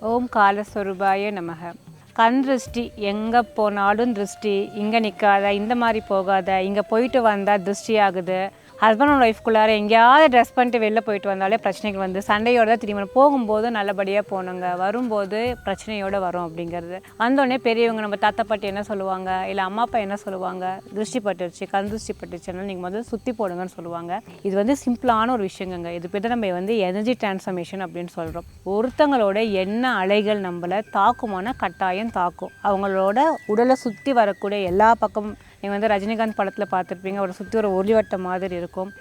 ஓம் காலஸ்வரூபாய நமக. கண் திருஷ்டி எங்கே போனாலும் திருஷ்டி, இங்கே நிற்காத, இந்த மாதிரி போகாத, இங்கே போயிட்டு வந்தால் திருஷ்டி ஆகுது. ஹஸ்பண்ட் அண்ட் ஒய்ஃப்குள்ளார எங்கேயாவது ட்ரெஸ் பண்ணிட்டு வெளில போயிட்டு வந்தாலே பிரச்சனைகள் வந்து சண்டையோடு தான் திரும்பி போகும்போது நல்லபடியாக போகணுங்க, வரும்போது பிரச்சனையோடு வரும் அப்படிங்கிறது. வந்தோடனே பெரியவங்க நம்ம தாத்தா பாட்டி என்ன சொல்லுவாங்க, இல்லை அம்மா அப்பா என்ன சொல்லுவாங்க, திருஷ்டி பட்டுருச்சு, கண் திருஷ்டி பட்டுருச்சுன்னா நீங்கள் முதல்ல சுற்றி போடுங்கன்னு சொல்லுவாங்க. இது வந்து சிம்பிளான ஒரு விஷயங்க. இது பேர் நம்ம வந்து எனர்ஜி டிரான்ஸ்ஃபர்மேஷன் அப்படின்னு சொல்கிறோம். ஒருத்தங்களோட எண்ண அலைகள் நம்மளை தாக்குமான கட்டாயம் தாக்கும். அவங்களோட உடலை சுற்றி வரக்கூடிய எல்லா பக்கமும் நீங்கள் வந்து ரஜினிகாந்த் படத்தில் பார்த்துருப்பீங்க, அவரை சுற்றி ஒரு ஒளிவட்டம் மாதிரி இருக்கும்.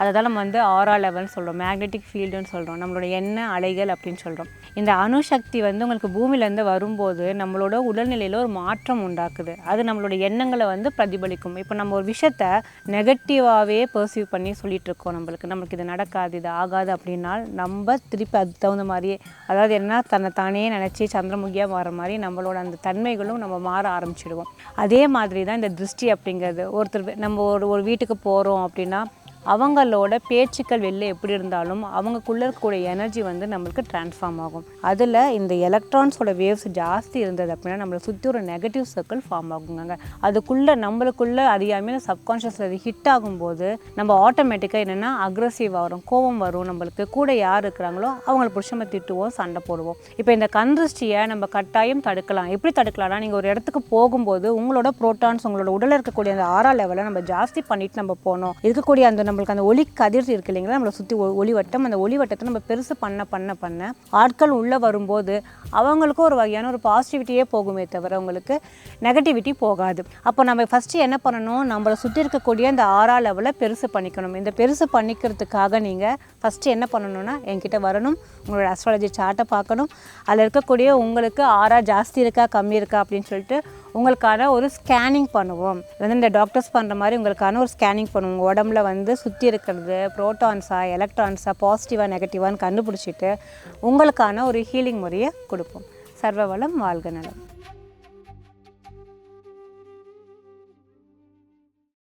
அதை தான் நம்ம வந்து ஆரா லெவல்னு சொல்கிறோம், மேக்னெட்டிக் ஃபீல்டுன்னு சொல்கிறோம், நம்மளோட எண்ண அலைகள் அப்படின்னு சொல்கிறோம். இந்த அணுசக்தி வந்து உங்களுக்கு பூமியிலேருந்து வரும்போது நம்மளோட உடல்நிலையில் ஒரு மாற்றம் உண்டாக்குது. அது நம்மளோட எண்ணங்களை வந்து பிரதிபலிக்கும். இப்போ நம்ம ஒரு விஷயத்தை நெகட்டிவாகவே பர்சீவ் பண்ணி சொல்லிகிட்டு இருக்கோம், நம்மளுக்கு இது நடக்காது, இது ஆகாது அப்படின்னா நம்ம திருப்பி அதுக்கு தகுந்த மாதிரியே, அதாவது என்ன தன்னை தானே நினச்சி சந்திரமுகியாக மாற மாதிரி நம்மளோட அந்த தன்மைகளும் நம்ம மாற ஆரம்பிச்சிடுவோம். அதே மாதிரி தான் இந்த திருஷ்டி அப்படிங்கிறது. ஒருத்தர் நம்ம ஒரு வீட்டுக்கு போகிறோம் அப்படின்னா அவங்களோட பேச்சுக்கள் வெளில எப்படி இருந்தாலும் அவங்களுக்குள்ளே இருக்கக்கூடிய எனர்ஜி வந்து நம்மளுக்கு ட்ரான்ஸ்ஃபார்ம் ஆகும். அதில் இந்த எலக்ட்ரான்ஸோட வேவ்ஸ் ஜாஸ்தி இருந்தது அப்படின்னா நம்மளை சுற்றி ஒரு நெகட்டிவ் சர்க்கிள் ஃபார்ம் ஆகுங்க. அதுக்குள்ளே நம்மளுக்குள்ளே அறியாமல் சப்கான்ஷியஸில் அது ஹிட் ஆகும்போது நம்ம ஆட்டோமேட்டிக்காக என்னென்னா அக்ரெசிவ் வரும், கோபம் வரும். நம்மளுக்கு கூட யார் இருக்கிறாங்களோ அவங்களை பிடிச்ச நம்ம திட்டுவோம், சண்டை போடுவோம். இப்போ இந்த கண் திருஷ்டியை நம்ம கட்டாயம் தடுக்கலாம். எப்படி தடுக்கலாம்னா, நீங்கள் ஒரு இடத்துக்கு போகும்போது உங்களோட புரோட்டான்ஸ் உங்களோட உடலில் இருக்கக்கூடிய அந்த ஆரா லெவலை நம்ம ஜாஸ்தி பண்ணிட்டு நம்ம போனோம். இருக்கக்கூடிய அந்த நம்மளுக்கு அந்த ஒளி கதிர் இருக்கு இல்லைங்களா, நம்மளை சுற்றி ஒளிவட்டம், அந்த ஒளிவட்டத்தை நம்ம பெருசு பண்ண ஆட்கள் உள்ளே வரும்போது அவங்களுக்கும் ஒரு வகையான ஒரு பாசிட்டிவிட்டியே போகுமே தவிர உங்களுக்கு நெகட்டிவிட்டி போகாது. அப்போ நம்ம ஃபஸ்ட்டு என்ன பண்ணணும், நம்மளை சுற்றி இருக்கக்கூடிய அந்த ஆரா லெவலை பெருசு பண்ணிக்கணும். இந்த பெருசு பண்ணிக்கிறதுக்காக நீங்கள் ஃபஸ்ட்டு என்ன பண்ணணும்னா என்கிட்ட வரணும், உங்களோட அஸ்ட்ராலஜி சார்ட்டை பார்க்கணும். அதில் இருக்கக்கூடிய உங்களுக்கு ஆரா ஜாஸ்தி இருக்கா கம்மி இருக்கா அப்படின்னு சொல்லிட்டு உங்களுக்கான ஒரு ஸ்கேனிங் பண்ணுவோம். வந்து இந்த டாக்டர்ஸ் பண்ணுற மாதிரி உங்களுக்கான ஒரு ஸ்கேனிங் பண்ணுவோம். உங்கள் உடம்புல வந்து சுற்றி இருக்கிறது புரோட்டான்ஸா எலக்ட்ரான்ஸா பாசிட்டிவாக நெகட்டிவான்னு கண்டுபிடிச்சிட்டு உங்களுக்கான ஒரு ஹீலிங் முறையை கொடுப்போம். சர்வ வளம், வாழ்க நலம்.